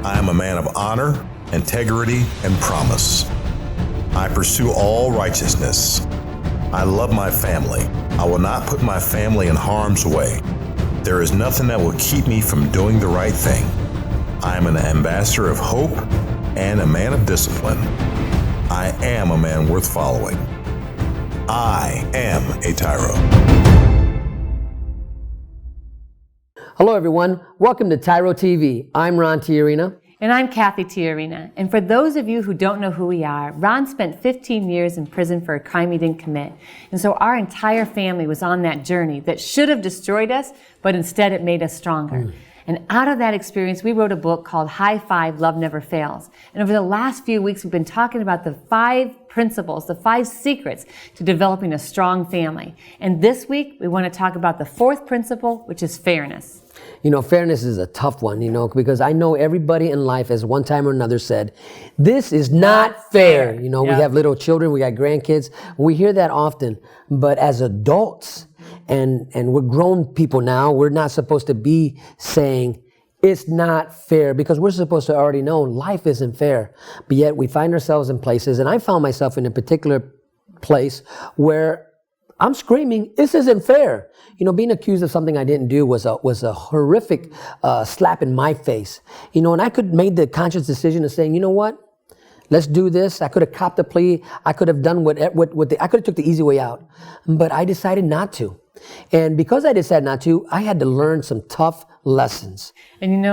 I am a man of honor, integrity, and promise. I pursue all righteousness. I love my family. I will not put my family in harm's way. There is nothing that will keep me from doing the right thing. I am an ambassador of hope and a man of discipline. I am a man worth following. I am a TYRO. Hello everyone, welcome to TYRO TV. I'm Ron TYRO. And I'm Kathy TYRO. And for those of you who don't know who we are, Ron spent 15 years in prison for a crime he didn't commit. And so our entire family was on that journey that should have destroyed us, but instead it made us stronger. And out of that experience, we wrote a book called High Five, Love Never Fails. And over the last few weeks, we've been talking about the 5 principles, the 5 secrets to developing a strong family. And this week, we want to talk about the 4th principle, which is fairness. You know, fairness is a tough one, because I know everybody in life has one time or another said, this is not fair. We have little children, we got grandkids. We hear that often. But as adults, and we're grown people now, we're not supposed to be saying it's not fair, because we're supposed to already know life isn't fair. But yet we find ourselves in places, and I found myself in a particular place where I'm screaming, this isn't fair. Being accused of something I didn't do was a horrific slap in my face. And I could made the conscious decision of saying, you know what? Let's do this. I could have copped a plea. I could have done I could have took the easy way out. But I decided not to. And because I decided not to, I had to learn some tough lessons. And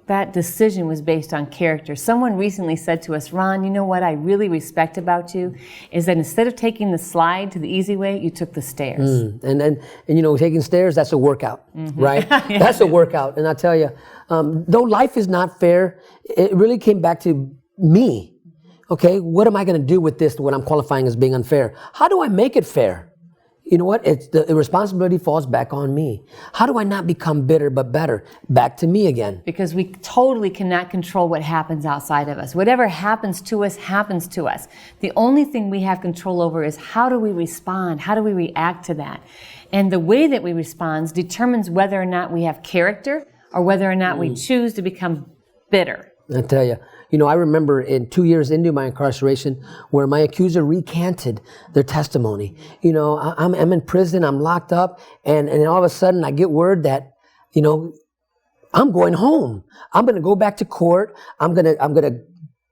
that decision was based on character. Someone recently said to us, Ron, you know what I really respect about you is that instead of taking the slide to the easy way, you took the stairs. And taking stairs, that's a workout, right? Yeah. That's a workout. And I tell you, though life is not fair, it really came back to me. Okay, what am I going to do with this, what I'm qualifying as being unfair? How do I make it fair? You know what? The responsibility falls back on me. How do I not become bitter but better? Back to me again. Because we totally cannot control what happens outside of us. Whatever happens to us, happens to us. The only thing we have control over is how do we respond? How do we react to that? And the way that we respond determines whether or not we have character or whether or not we choose to become bitter. I tell you, I remember in 2 years into my incarceration where my accuser recanted their testimony. I'm in prison, I'm locked up, and all of a sudden I get word that, I'm going home. I'm going to go back to court. I'm going to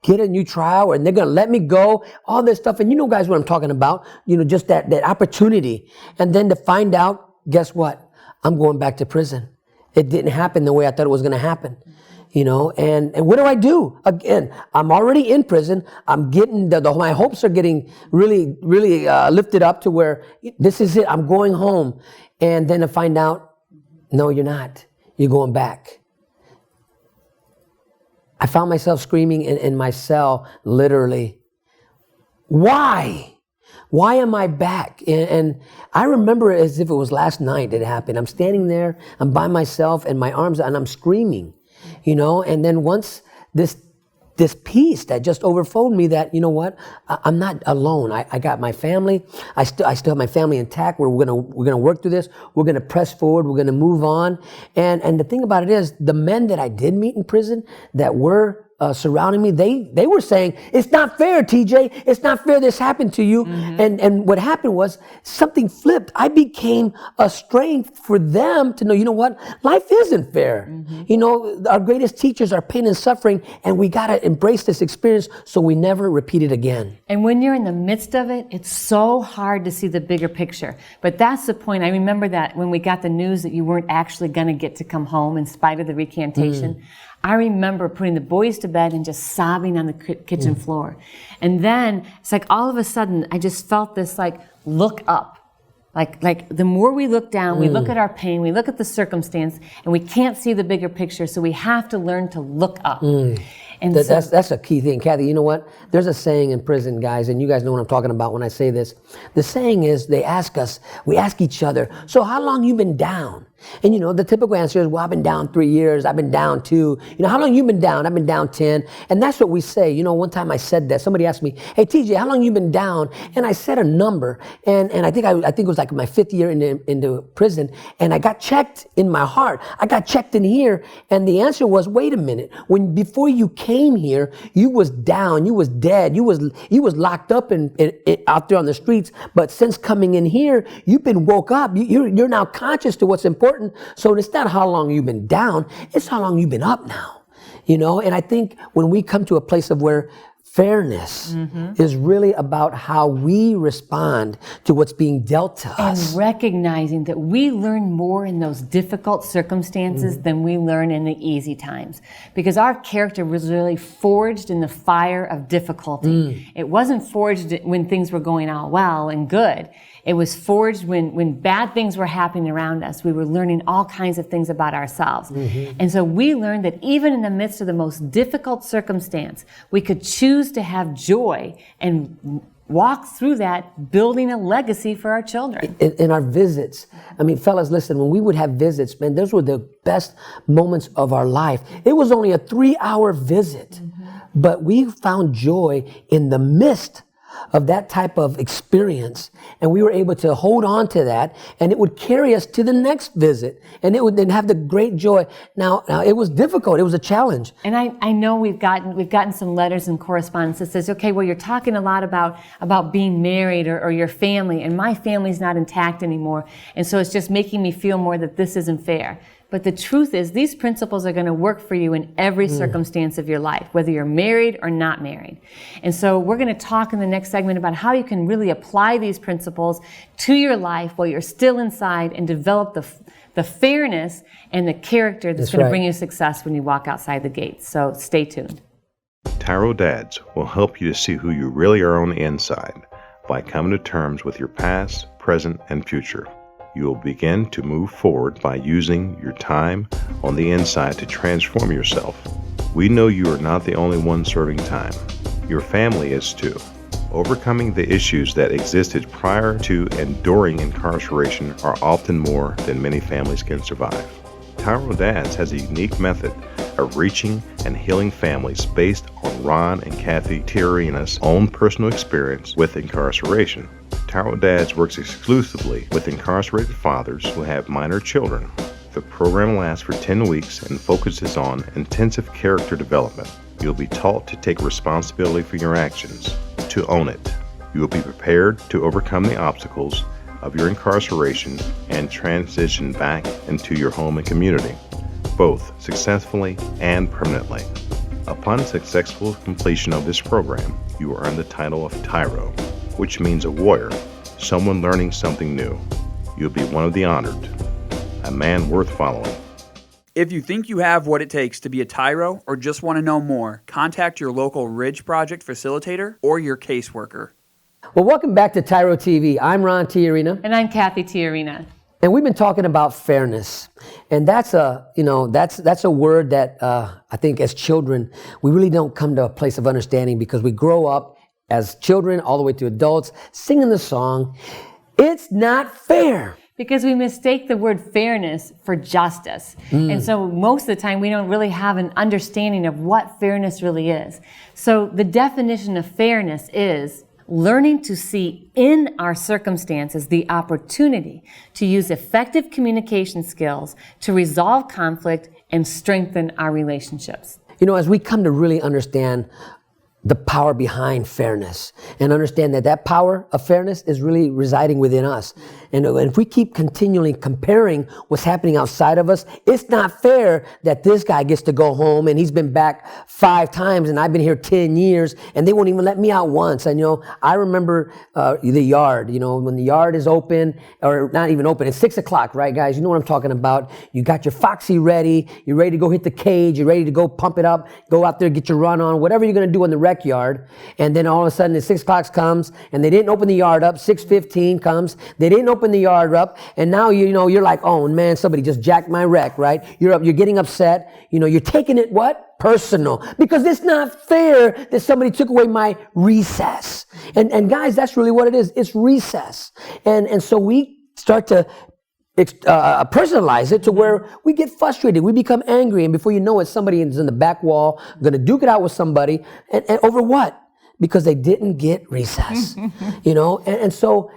get a new trial, and they're going to let me go, all this stuff. And guys, what I'm talking about, just that opportunity. And then to find out, guess what? I'm going back to prison. It didn't happen the way I thought it was going to happen. And what do? Again, I'm already in prison. I'm getting, my hopes are getting really, really lifted up to where this is it. I'm going home. And then to find out, no, you're not. You're going back. I found myself screaming in my cell, literally, why? Why am I back? And I remember it as if it was last night it happened. I'm standing there, I'm by myself, and my arms, and I'm screaming. And then once this peace that just overflowed me that, I'm not alone. I got my family. I still have my family intact. We're gonna work through this. We're gonna press forward. We're gonna move on. And the thing about it is, the men that I did meet in prison that were surrounding me, they were saying, it's not fair, TJ. It's not fair this happened to you. And what happened was something flipped. I became a strength for them to know, what? Life isn't fair. Our greatest teachers are pain and suffering, and we got to embrace this experience so we never repeat it again. And when you're in the midst of it, it's so hard to see the bigger picture. But that's the point. I remember that when we got the news that you weren't actually going to get to come home in spite of the recantation, I remember putting the boys to bed and just sobbing on the kitchen floor. And then it's like all of a sudden I just felt this look up. Like the more we look down, we look at our pain, we look at the circumstance, and we can't see the bigger picture, so we have to learn to look up. And That's a key thing. Kathy, you know what? There's a saying in prison, guys, and you guys know what I'm talking about when I say this. The saying is, we ask each other, so how long you been down? And you know, the typical answer is, well, I've been down 3 years, I've been down 2. You know, how long you been down? I've been down 10. And that's what we say. You know, one time I said that. Somebody asked me, hey, TJ, how long you been down? And I said a number. And I think it was like my 5th year into prison. And I got checked in my heart. I got checked in here. And the answer was, wait a minute. Before you came here, you was down, you was dead, you was locked up out there on the streets. But since coming in here, you've been woke up. You're now conscious to what's important. So it's not how long you've been down, it's how long you've been up now. You know, and I think when we come to a place of where fairness is really about how we respond to what's being dealt to us. And recognizing that we learn more in those difficult circumstances than we learn in the easy times. Because our character was really forged in the fire of difficulty. It wasn't forged when things were going all well and good. It was forged when bad things were happening around us. We were learning all kinds of things about ourselves. And so we learned that even in the midst of the most difficult circumstance, we could choose to have joy and walk through that, building a legacy for our children. In our visits, I mean, fellas, listen, when we would have visits, man, those were the best moments of our life. It was only a 3-hour visit, but we found joy in the midst of that type of experience, and we were able to hold on to that, and it would carry us to the next visit, and it would then have the great joy. Now it was difficult, it was a challenge. And I know we've gotten some letters and correspondence that says, okay, well, you're talking a lot about being married or your family, and my family's not intact anymore, and so it's just making me feel more that this isn't fair. But the truth is, these principles are going to work for you in every circumstance of your life, whether you're married or not married. And so we're going to talk in the next segment about how you can really apply these principles to your life while you're still inside and develop the fairness and the character that's going to bring you success when you walk outside the gates. So stay tuned. TYRO Dads will help you to see who you really are on the inside by coming to terms with your past, present, and future. You will begin to move forward by using your time on the inside to transform yourself. We know you are not the only one serving time. Your family is too. Overcoming the issues that existed prior to and during incarceration are often more than many families can survive. TYRO Dads has a unique method of reaching and healing families based on Ron and Kathy TYRO's own personal experience with incarceration. TYRO Dads works exclusively with incarcerated fathers who have minor children. The program lasts for 10 weeks and focuses on intensive character development. You'll be taught to take responsibility for your actions, to own it. You will be prepared to overcome the obstacles of your incarceration and transition back into your home and community, both successfully and permanently. Upon successful completion of this program, you will earn the title of TYRO, which means a warrior, someone learning something new. You'll be one of the honored, a man worth following. If you think you have what it takes to be a TYRO or just want to know more, contact your local Ridge Project facilitator or your caseworker. Well, welcome back to TYRO TV. I'm Ron TYRO. And I'm Kathy TYRO. And we've been talking about fairness. And that's a word that I think as children, we really don't come to a place of understanding because we grow up as children all the way to adults singing the song, "It's not fair." Because we mistake the word fairness for justice. And so most of the time we don't really have an understanding of what fairness really is. So the definition of fairness is learning to see in our circumstances the opportunity to use effective communication skills to resolve conflict and strengthen our relationships. You know, as we come to really understand the power behind fairness and understand that power of fairness is really residing within us. And if we keep continually comparing what's happening outside of us, it's not fair that this guy gets to go home and he's been back 5 times and I've been here 10 years and they won't even let me out once. And, I remember the yard, when the yard is open or not even open, it's 6 o'clock, right, guys? You know what I'm talking about. You got your Foxy ready. You're ready to go hit the cage. You're ready to go pump it up, go out there, get your run on, whatever you're going to do in the rec yard. And then all of a sudden, 6 o'clock comes and they didn't open the yard up. 6:15 comes. They didn't open open the yard up, and now you're like, oh man, somebody just jacked my wreck, right? You're getting upset. You're taking it what? Personal. Because it's not fair that somebody took away my recess. And guys, that's really what it is. It's recess. And so we start to personalize it to where we get frustrated. We become angry. And before you know it, somebody is in the back wall, going to duke it out with somebody. And over what? Because they didn't get recess. And so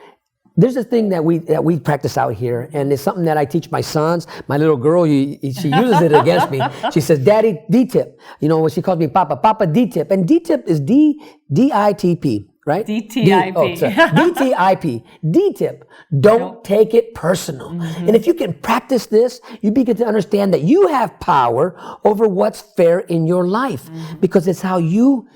there's a thing that we practice out here, and it's something that I teach my sons. My little girl, she uses it against me. She says, "Daddy, D-tip." She calls me Papa, D-tip. And D-tip is D-I-T-P, right? D-T-I-P. D-T-I-P. D-tip. Don't take it personal. Mm-hmm. And if you can practice this, you begin to understand that you have power over what's fair in your life. Mm-hmm. Because it's how you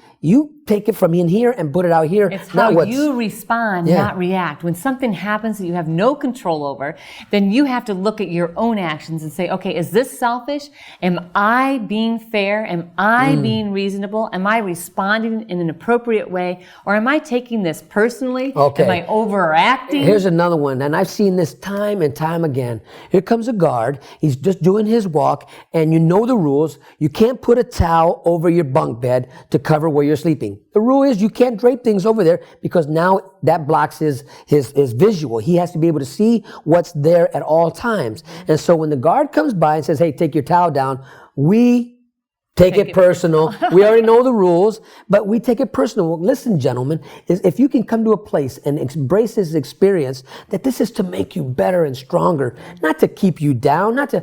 take it from in here and put it out here. It's how you respond, not react. When something happens that you have no control over, then you have to look at your own actions and say, okay, is this selfish? Am I being fair? Am I being reasonable? Am I responding in an appropriate way? Or am I taking this personally? Okay. Am I overacting? Here's another one, and I've seen this time and time again. Here comes a guard. He's just doing his walk, and you know the rules. You can't put a towel over your bunk bed to cover where you're sleeping. The rule is you can't drape things over there because now that blocks his visual. He has to be able to see what's there at all times. And so when the guard comes by and says, hey, take your towel down, we take it personal. We already know the rules, but we take it personal. Well, listen, gentlemen, if you can come to a place and embrace this experience, that this is to make you better and stronger, not to keep you down, not to,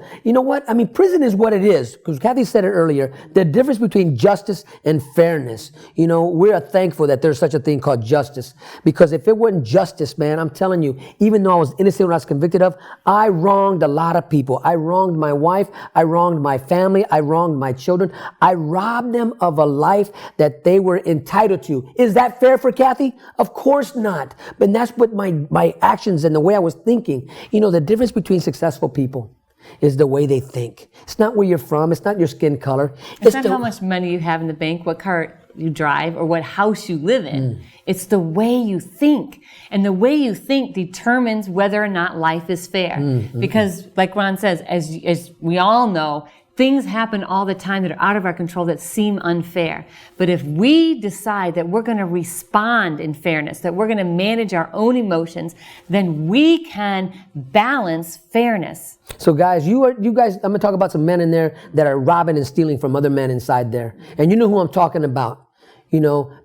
prison is what it is. Because Kathy said it earlier, the difference between justice and fairness. We are thankful that there's such a thing called justice. Because if it wasn't justice, man, I'm telling you, even though I was innocent when I was convicted of, I wronged a lot of people. I wronged my wife. I wronged my family. I wronged my children. I robbed them of a life that they were entitled to. Is that fair for Kathy? Of course not. But that's what my actions and the way I was thinking. The difference between successful people is the way they think. It's not where you're from. It's not your skin color. It's not how much money you have in the bank, what car you drive, or what house you live in. It's the way you think. And the way you think determines whether or not life is fair. Because like Ron says, as we all know, things happen all the time that are out of our control that seem unfair. But if we decide that we're going to respond in fairness, that we're going to manage our own emotions, then we can balance fairness. So guys, I'm going to talk about some men in there that are robbing and stealing from other men inside there. And you know who I'm talking about.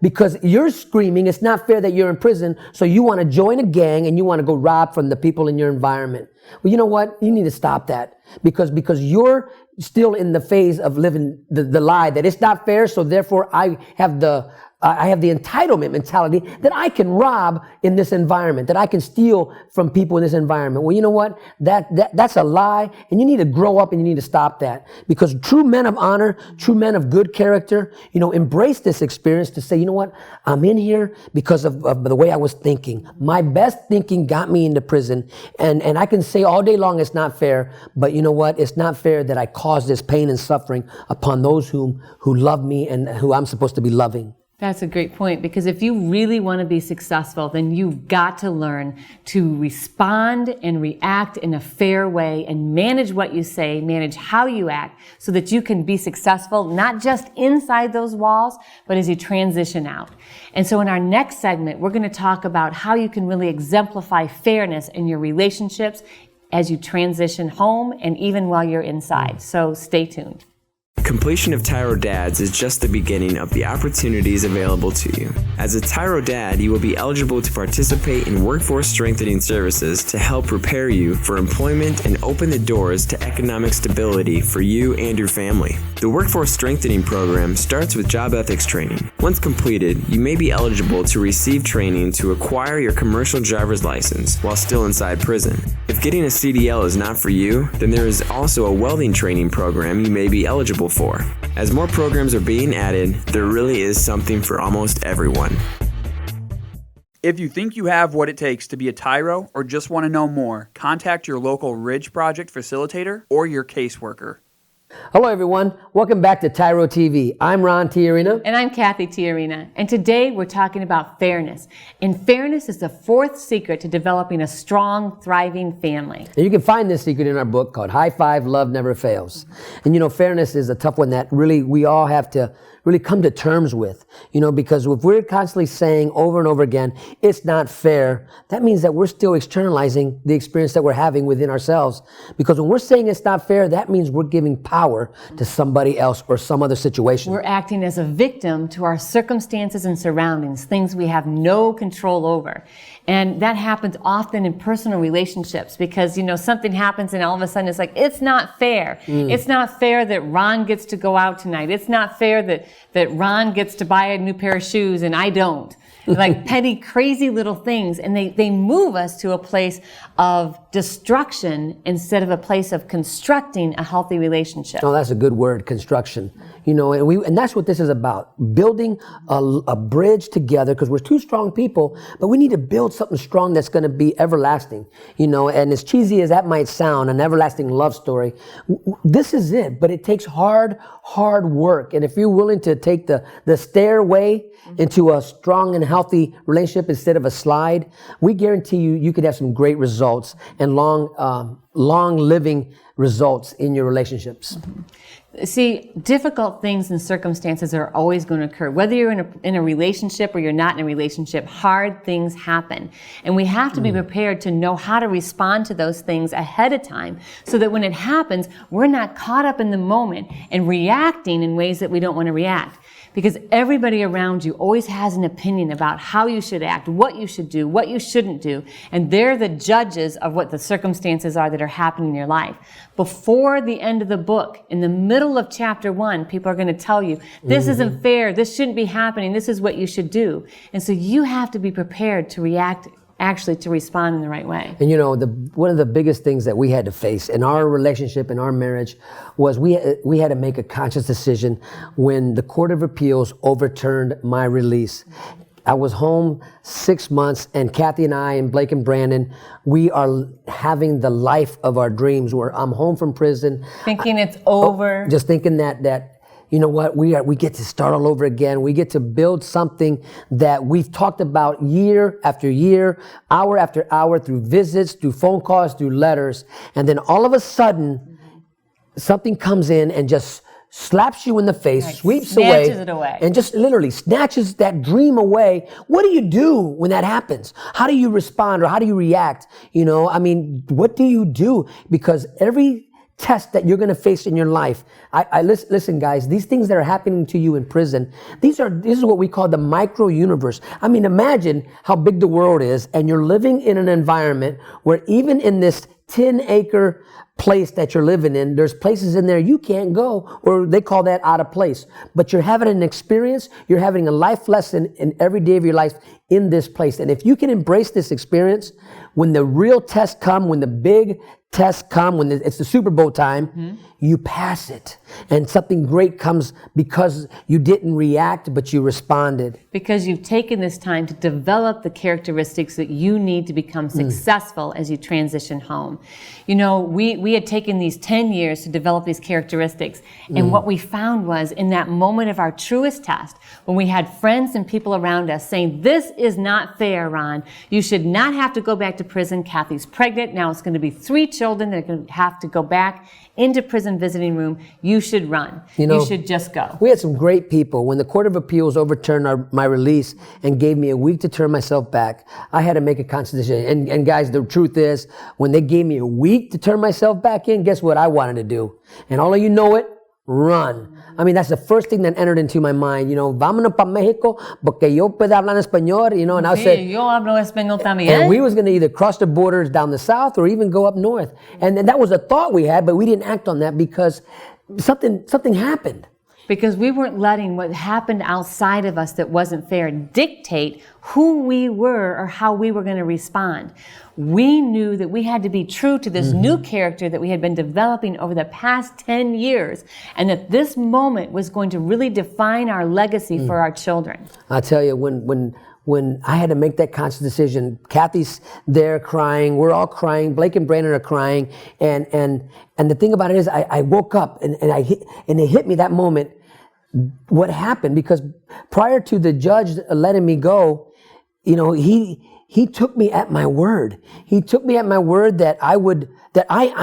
Because you're screaming, it's not fair that you're in prison, so you want to join a gang and you want to go rob from the people in your environment. Well, you know what? You need to stop that because you're still in the phase of living the lie that it's not fair, so therefore I have the entitlement mentality that I can rob in this environment, that I can steal from people in this environment. Well, you know what? That's a lie, and you need to grow up and you need to stop that. Because true men of honor, true men of good character, embrace this experience to say, you know what? I'm in here because of the way I was thinking. My best thinking got me into prison, and I can say all day long it's not fair, but you know what? It's not fair that I caused this pain and suffering upon those who love me and who I'm supposed to be loving. That's a great point, because if you really want to be successful, then you've got to learn to respond and react in a fair way and manage what you say, manage how you act, so that you can be successful, not just inside those walls, but as you transition out. And so in our next segment, we're going to talk about how you can really exemplify fairness in your relationships as you transition home and even while you're inside. So stay tuned. Completion of TYRO Dads is just the beginning of the opportunities available to you. As a TYRO Dad, you will be eligible to participate in workforce strengthening services to help prepare you for employment and open the doors to economic stability for you and your family. The Workforce Strengthening Program starts with job ethics training. Once completed, you may be eligible to receive training to acquire your commercial driver's license while still inside prison. If getting a CDL is not for you, then there is also a welding training program you may be eligible for. As more programs are being added, there really is something for almost everyone. If you think you have what it takes to be a TYRO or just want to know more, contact your local Ridge Project facilitator or your caseworker. Hello, everyone. Welcome back to TYRO TV. I'm Ron TYRO. And I'm Kathy TYRO. And today we're talking about fairness. And fairness is the fourth secret to developing a strong, thriving family. And you can find this secret in our book called High Five, Love Never Fails. And you know, fairness is a tough one that really we all have to really come to terms with, you know, because if we're constantly saying over and over again, it's not fair, that means that we're still externalizing the experience that we're having within ourselves. Because when we're saying it's not fair, that means we're giving power to somebody else or some other situation. We're acting as a victim to our circumstances and surroundings, things we have no control over. And that happens often in personal relationships because, you know, something happens and all of a sudden it's like, it's not fair. It's not fair that Ron gets to go out tonight. It's not fair that Ron gets to buy a new pair of shoes and I don't. Like petty, crazy little things. And they move us to a place of destruction instead of a place of constructing a healthy relationship. Oh, that's a good word, construction. You know, and that's what this is about. Building a bridge together because we're two strong people, but we need to build something strong that's going to be everlasting. You know, and as cheesy as that might sound, an everlasting love story, this is it. But it takes hard work. And if you're willing to take the stairway into a strong and healthy relationship instead of a slide, we guarantee you could have some great results and long living results in your relationships. See, difficult things and circumstances are always going to occur. Whether you're in a relationship or you're not in a relationship, hard things happen. And we have to be prepared to know how to respond to those things ahead of time so that when it happens, we're not caught up in the moment and reacting in ways that we don't want to react. Because everybody around you always has an opinion about how you should act, what you should do, what you shouldn't do. And they're the judges of what the circumstances are that are happening in your life. Before the end of the book, in the middle of chapter 1, people are going to tell you, this isn't fair, this shouldn't be happening, this is what you should do. And so you have to be prepared to react, actually to respond in the right way. And you know, one of the biggest things that we had to face in our relationship, in our marriage, was we had to make a conscious decision when the Court of Appeals overturned my release. I was home 6 months, and Kathy and I and Blake and Brandon, we are having the life of our dreams where I'm home from prison. Thinking it's over. Just thinking that you know what, we get to start all over again. We get to build something that we've talked about year after year, hour after hour, through visits, through phone calls, through letters. And then all of a sudden, something comes in and just slaps you in the face, Right. sweeps Snatches it away. and just literally snatches that dream away. What do you do when that happens? How do you respond or how do you react? You know, I mean, what do you do? Because every test that you're going to face in your life. Listen, guys, these things that are happening to you in prison, this is what we call the micro universe. I mean, imagine how big the world is and you're living in an environment where even in this 10-acre place that you're living in, there's places in there you can't go, or they call that out of place. But you're having an experience, you're having a life lesson in every day of your life in this place. And if you can embrace this experience, when the real tests come, when the big tests come, when it's the Super Bowl time, you pass it. And something great comes because you didn't react, but you responded. Because you've taken this time to develop the characteristics that you need to become successful as you transition home. You know, we had taken these 10 years to develop these characteristics. And what we found was in that moment of our truest test, when we had friends and people around us saying, this is not fair, Ron. You should not have to go back to prison. Kathy's pregnant. Now it's going to be 3 children that are going to have to go back into prison visiting room. You should run. You know, you should just go. We had some great people. When the Court of Appeals overturned my release and gave me a week to turn myself back, I had to make a conscious decision. And guys, the truth is, when they gave me a week to turn myself back in, guess what I wanted to do? And all of you know it, run. I mean, that's the first thing that entered into my mind. You know, vámonos para México porque yo puedo hablar español, you know, and I said, yo hablo español también. and we was going to either cross the borders down the south or even go up north. And that was a thought we had, but we didn't act on that because something happened. Because we weren't letting what happened outside of us that wasn't fair dictate who we were or how we were going to respond. We knew that we had to be true to this new character that we had been developing over the past 10 years, and that this moment was going to really define our legacy for our children. I tell you, when when I had to make that conscious decision. Kathy's there crying, we're all crying, Blake and Brandon are crying, and the thing about it is I woke up and it hit me that moment what happened, because prior to the judge letting me go, he took me at my word. He took me at my word that I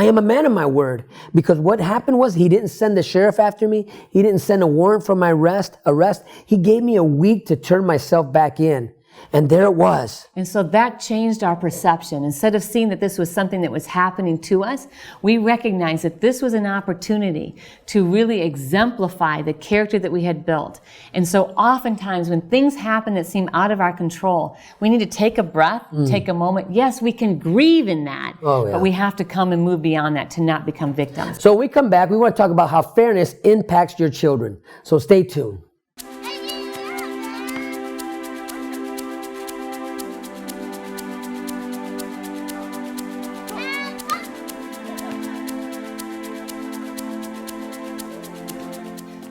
am a man of my word. Because what happened was he didn't send the sheriff after me. He didn't send a warrant for my arrest. He gave me a week to turn myself back in. And there it was. And so that changed our perception. Instead of seeing that this was something that was happening to us, we recognized that this was an opportunity to really exemplify the character that we had built. And so oftentimes when things happen that seem out of our control, we need to take a breath, take a moment. Yes, we can grieve in that, but we have to come and move beyond that to not become victims. So when we come back, we want to talk about how fairness impacts your children. So stay tuned.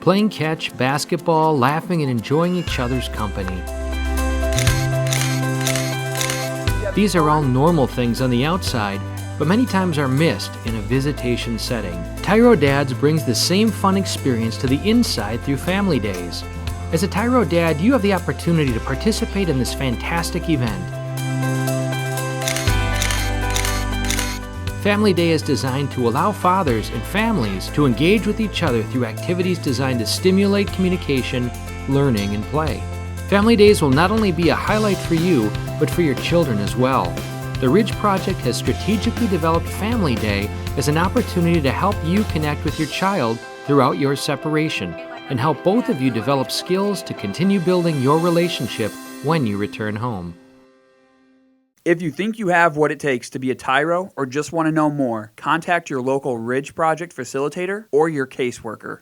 Playing catch, basketball, laughing, and enjoying each other's company. These are all normal things on the outside, but many times are missed in a visitation setting. TYRO Dads brings the same fun experience to the inside through Family Days. As a TYRO Dad, you have the opportunity to participate in this fantastic event. Family Day is designed to allow fathers and families to engage with each other through activities designed to stimulate communication, learning, and play. Family Days will not only be a highlight for you, but for your children as well. The Ridge Project has strategically developed Family Day as an opportunity to help you connect with your child throughout your separation and help both of you develop skills to continue building your relationship when you return home. If you think you have what it takes to be a TYRO or just want to know more, contact your local Ridge Project facilitator or your caseworker.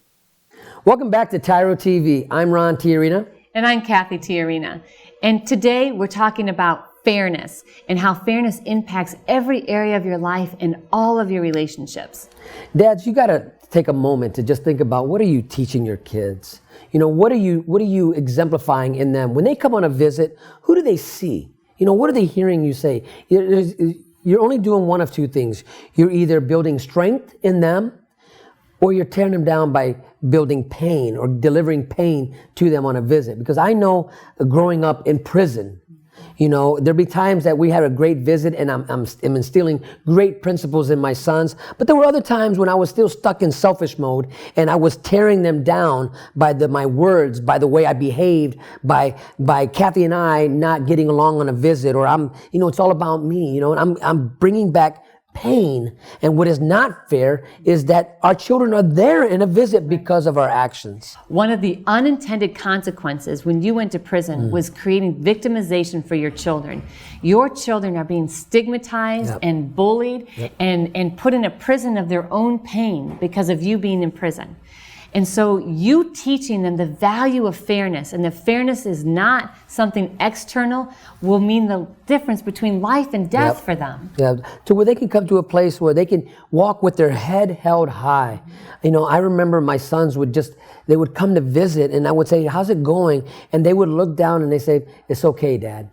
Welcome back to TYRO TV. I'm Ron TYRO. And I'm Kathy TYRO. And today we're talking about fairness and how fairness impacts every area of your life and all of your relationships. Dads, you got to take a moment to just think about, what are you teaching your kids? What are you exemplifying in them? When they come on a visit, who do they see? What are they hearing you say? You're only doing one of two things. You're either building strength in them, or you're tearing them down by building pain or delivering pain to them on a visit. Because I know growing up in prison, there'll be times that we had a great visit and I'm instilling great principles in my sons. But there were other times when I was still stuck in selfish mode and I was tearing them down by my words, by the way I behaved, by Kathy and I not getting along on a visit, or it's all about me, and I'm bringing back pain. And what is not fair is that our children are there in a visit because of our actions. One of the unintended consequences when you went to prison was creating victimization for your children. Your children are being stigmatized and bullied and put in a prison of their own pain because of you being in prison. And so you teaching them the value of fairness, and that fairness is not something external, will mean the difference between life and death for them. Yeah, to where they can come to a place where they can walk with their head held high. I remember my sons they would come to visit, and I would say, how's it going? And they would look down and they say, it's okay, Dad.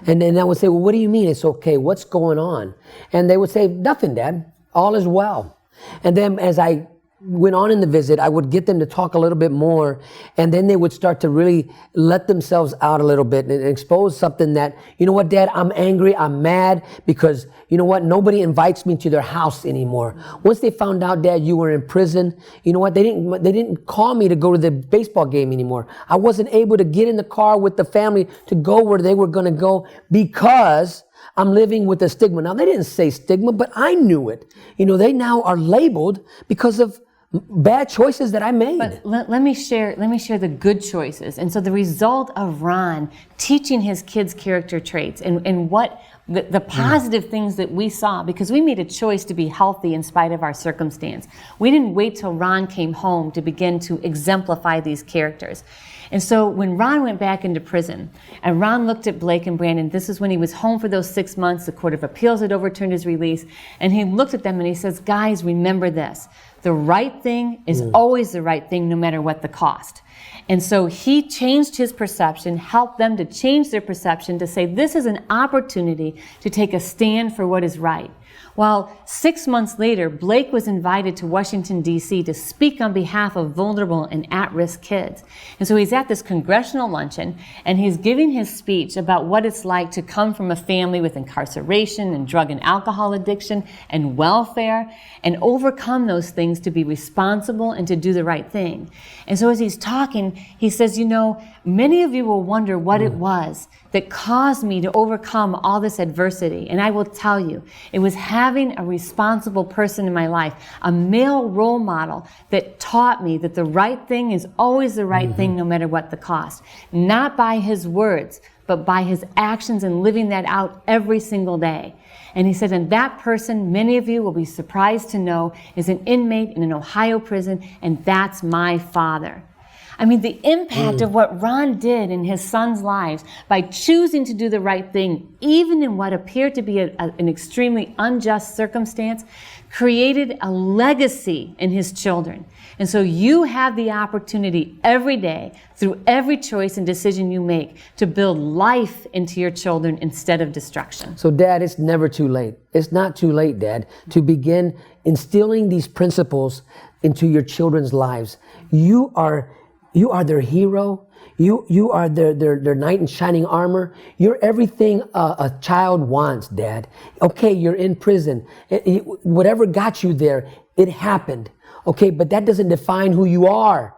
And then I would say, well, what do you mean it's okay? What's going on? And they would say, nothing, Dad. All is well. And then as I went on in the visit, I would get them to talk a little bit more, and then they would start to really let themselves out a little bit and expose something that, what, Dad, I'm angry, I'm mad because, nobody invites me to their house anymore. Once they found out, Dad, you were in prison, what, they didn't call me to go to the baseball game anymore. I wasn't able to get in the car with the family to go where they were going to go because I'm living with a stigma. Now, they didn't say stigma, but I knew it. They now are labeled because of bad choices that I made. But let me share the good choices. And so the result of Ron teaching his kids character traits and what the positive things that we saw, because we made a choice to be healthy in spite of our circumstance. We didn't wait till Ron came home to begin to exemplify these characters. And so when Ron went back into prison, and Ron looked at Blake and Brandon, this is when he was home for those 6 months, the Court of Appeals had overturned his release, and he looked at them and he says, guys, remember this. The right thing is always the right thing, no matter what the cost. And so he changed his perception, helped them to change their perception, to say this is an opportunity to take a stand for what is right. Well, 6 months later, Blake was invited to Washington, D.C. to speak on behalf of vulnerable and at-risk kids. And so he's at this congressional luncheon, and he's giving his speech about what it's like to come from a family with incarceration and drug and alcohol addiction and welfare, and overcome those things to be responsible and to do the right thing. And so as he's talking, he says, you know, many of you will wonder what it was that caused me to overcome all this adversity. And I will tell you, it was having a responsible person in my life, a male role model that taught me that the right thing is always the right thing, no matter what the cost. Not by his words, but by his actions and living that out every single day. And he said, and that person, many of you will be surprised to know, is an inmate in an Ohio prison, and that's my father. I mean, the impact of what Ron did in his sons' lives by choosing to do the right thing, even in what appeared to be an extremely unjust circumstance, created a legacy in his children. And so you have the opportunity every day, through every choice and decision you make, to build life into your children instead of destruction. So, Dad, it's never too late. It's not too late, Dad, to begin instilling these principles into your children's lives. You are their hero. You are their knight in shining armor. You're everything a child wants, Dad. Okay, you're in prison. Whatever got you there, it happened. Okay, but that doesn't define who you are.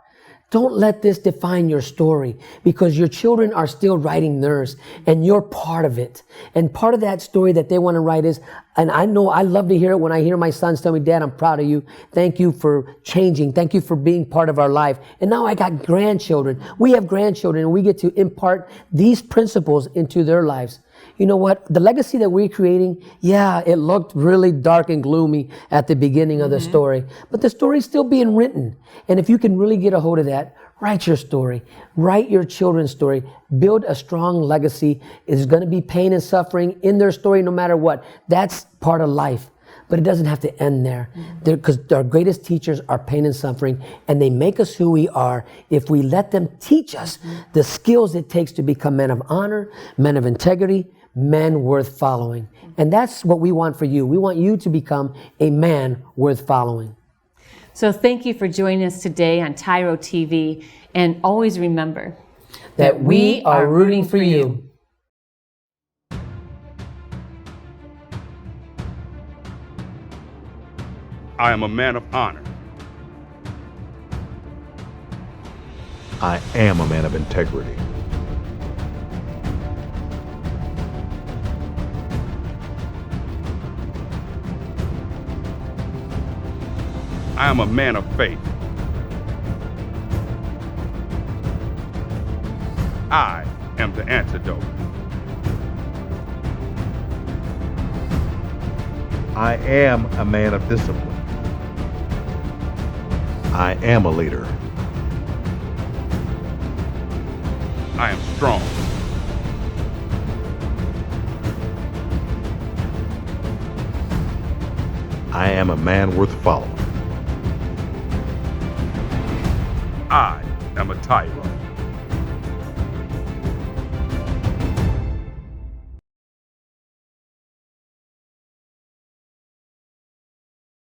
Don't let this define your story, because your children are still writing theirs and you're part of it. And part of that story that they want to write is, and I know I love to hear it when I hear my sons tell me, Dad, I'm proud of you. Thank you for changing. Thank you for being part of our life. And now I got grandchildren. We have grandchildren, and we get to impart these principles into their lives. You know what? The legacy that we're creating, yeah, it looked really dark and gloomy at the beginning of the story, but the story's still being written. And if you can really get a hold of that, write your story, write your children's story, build a strong legacy. There's going to be pain and suffering in their story no matter what. That's part of life. But it doesn't have to end there, because our greatest teachers are pain and suffering, and they make us who we are if we let them teach us the skills it takes to become men of honor, men of integrity, men worth following. And that's what we want for you. We want you to become a man worth following. So thank you for joining us today on TYRO TV, and always remember that we are rooting for you. I am a man of honor. I am a man of integrity. I am a man of faith. I am the antidote. I am a man of discipline. I am a leader. I am strong. I am a man worth following. I am a TYRO.